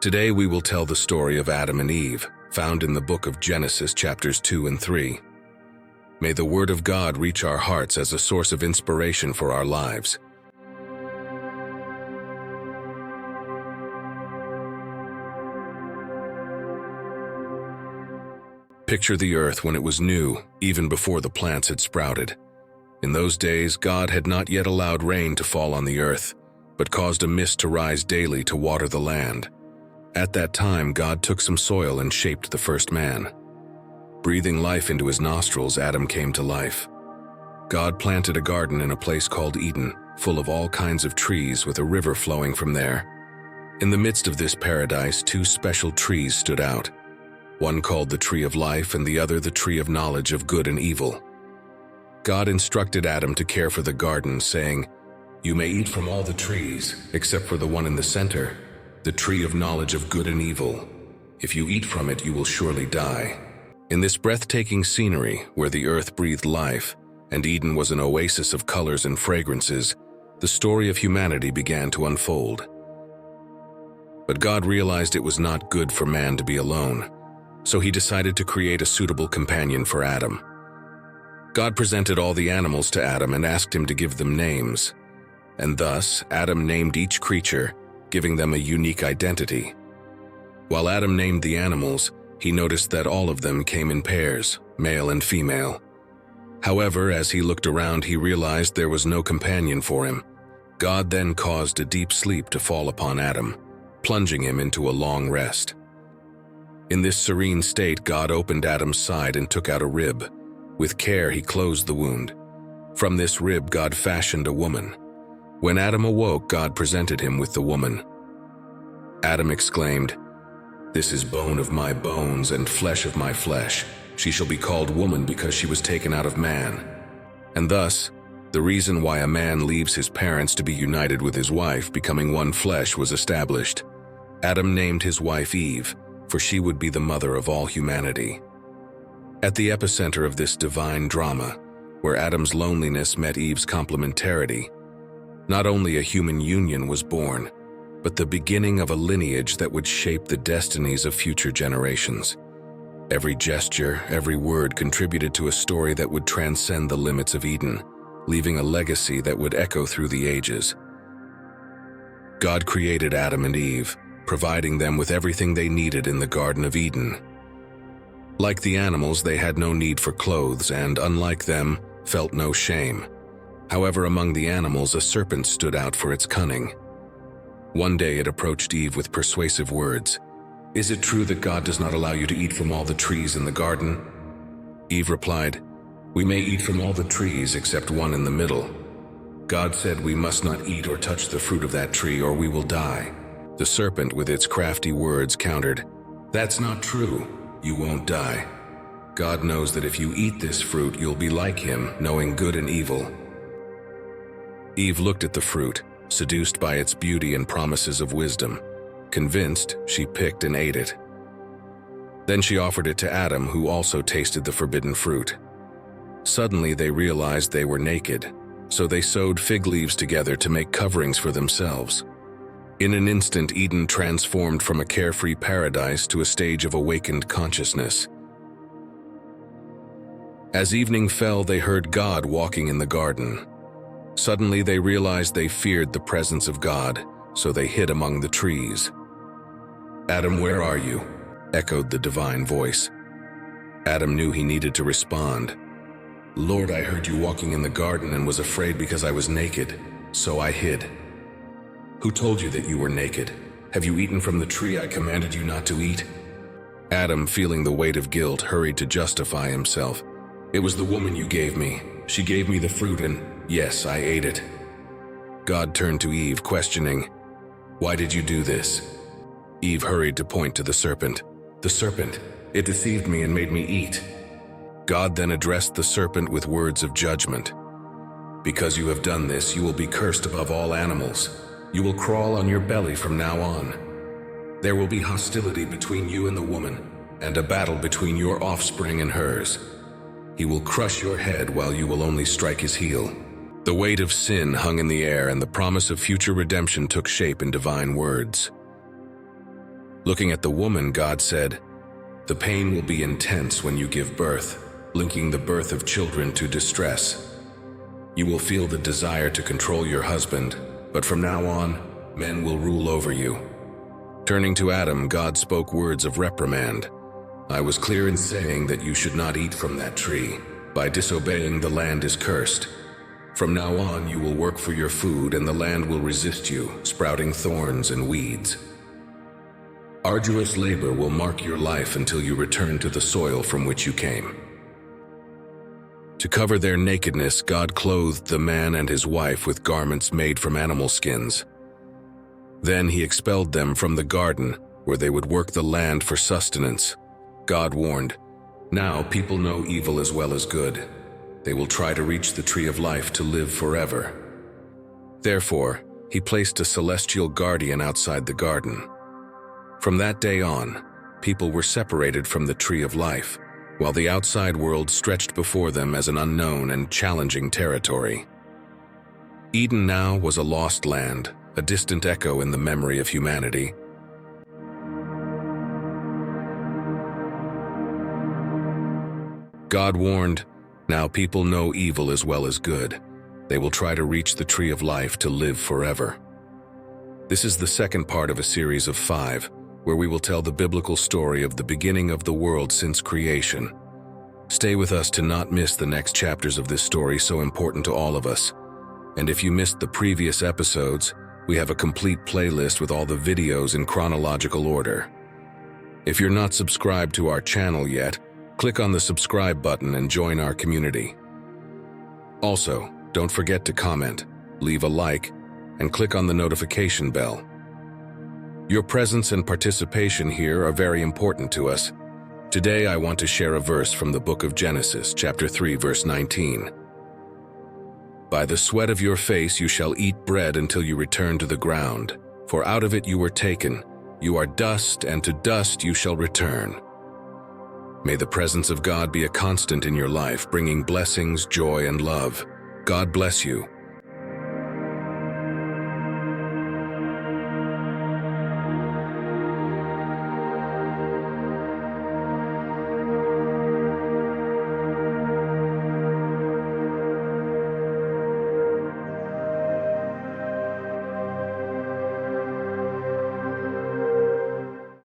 Today we will tell the story of Adam and Eve, found in the book of Genesis chapters 2 and 3. May the Word of God reach our hearts as a source of inspiration for our lives. Picture the earth when it was new, even before the plants had sprouted. In those days, God had not yet allowed rain to fall on the earth, but caused a mist to rise daily to water the land. At that time, God took some soil and shaped the first man. Breathing life into his nostrils, Adam came to life. God planted a garden in a place called Eden, full of all kinds of trees with a river flowing from there. In the midst of this paradise, two special trees stood out, one called the tree of life and the other the tree of knowledge of good and evil. God instructed Adam to care for the garden, saying, "You may eat from all the trees, except for the one in the center, the tree of knowledge of good and evil. If you eat from it, you will surely die." In this breathtaking scenery, where the earth breathed life, and Eden was an oasis of colors and fragrances, the story of humanity began to unfold. But God realized it was not good for man to be alone, so he decided to create a suitable companion for Adam. God presented all the animals to Adam and asked him to give them names. And thus, Adam named each creature, giving them a unique identity. While Adam named the animals, he noticed that all of them came in pairs, male and female. However, as he looked around, he realized there was no companion for him. God then caused a deep sleep to fall upon Adam, plunging him into a long rest. In this serene state, God opened Adam's side and took out a rib. With care, he closed the wound. From this rib, God fashioned a woman. When Adam awoke, God presented him with the woman. Adam exclaimed, "This is bone of my bones and flesh of my flesh. She shall be called woman because she was taken out of man." And thus, the reason why a man leaves his parents to be united with his wife, becoming one flesh, was established. Adam named his wife Eve, for she would be the mother of all humanity. At the epicenter of this divine drama, where Adam's loneliness met Eve's complementarity, not only a human union was born, but the beginning of a lineage that would shape the destinies of future generations. Every gesture, every word contributed to a story that would transcend the limits of Eden, leaving a legacy that would echo through the ages. God created Adam and Eve, providing them with everything they needed in the Garden of Eden. Like the animals, they had no need for clothes and, unlike them, felt no shame. However, among the animals, a serpent stood out for its cunning. One day it approached Eve with persuasive words. "Is it true that God does not allow you to eat from all the trees in the garden?" Eve replied, "We may eat from all the trees except one in the middle. God said we must not eat or touch the fruit of that tree or we will die." The serpent, with its crafty words, countered, "That's not true. You won't die. God knows that if you eat this fruit, you'll be like him, knowing good and evil." Eve looked at the fruit, seduced by its beauty and promises of wisdom. Convinced, she picked and ate it. Then she offered it to Adam, who also tasted the forbidden fruit. Suddenly they realized they were naked, so they sewed fig leaves together to make coverings for themselves. In an instant, Eden transformed from a carefree paradise to a stage of awakened consciousness. As evening fell, they heard God walking in the garden. Suddenly they realized they feared the presence of God, so they hid among the trees. "Adam, where are you?" echoed the divine voice. Adam knew he needed to respond. "Lord, I heard you walking in the garden and was afraid because I was naked, so I hid." "Who told you that you were naked? Have you eaten from the tree I commanded you not to eat?" Adam, feeling the weight of guilt, hurried to justify himself. "It was the woman you gave me. She gave me the fruit and, yes, I ate it." God turned to Eve, questioning, "Why did you do this?" Eve hurried to point to the serpent. "The serpent, it deceived me and made me eat." God then addressed the serpent with words of judgment. "Because you have done this, you will be cursed above all animals. You will crawl on your belly from now on. There will be hostility between you and the woman, and a battle between your offspring and hers. He will crush your head while you will only strike his heel." The weight of sin hung in the air, and the promise of future redemption took shape in divine words. Looking at the woman, God said, "The pain will be intense when you give birth, linking the birth of children to distress. You will feel the desire to control your husband, but from now on, men will rule over you." Turning to Adam, God spoke words of reprimand. "I was clear in saying that you should not eat from that tree. By disobeying, the land is cursed. From now on, you will work for your food, and the land will resist you, sprouting thorns and weeds. Arduous labor will mark your life until you return to the soil from which you came." To cover their nakedness, God clothed the man and his wife with garments made from animal skins. Then he expelled them from the garden, where they would work the land for sustenance. God warned, "Now people know evil as well as good. They will try to reach the tree of life to live forever." Therefore, he placed a celestial guardian outside the garden. From that day on, people were separated from the tree of life, while the outside world stretched before them as an unknown and challenging territory. Eden now was a lost land, a distant echo in the memory of humanity. God warned, "Now people know evil as well as good. They will try to reach the tree of life to live forever." This is the second part of a series of 5, where we will tell the biblical story of the beginning of the world since creation. Stay with us to not miss the next chapters of this story so important to all of us. And if you missed the previous episodes, we have a complete playlist with all the videos in chronological order. If you're not subscribed to our channel yet, click on the subscribe button and join our community. Also, don't forget to comment, leave a like, and click on the notification bell. Your presence and participation here are very important to us. Today I want to share a verse from the book of Genesis, chapter 3, verse 19. "By the sweat of your face you shall eat bread until you return to the ground, for out of it you were taken. You are dust, and to dust you shall return." May the presence of God be a constant in your life, bringing blessings, joy, and love. God bless you.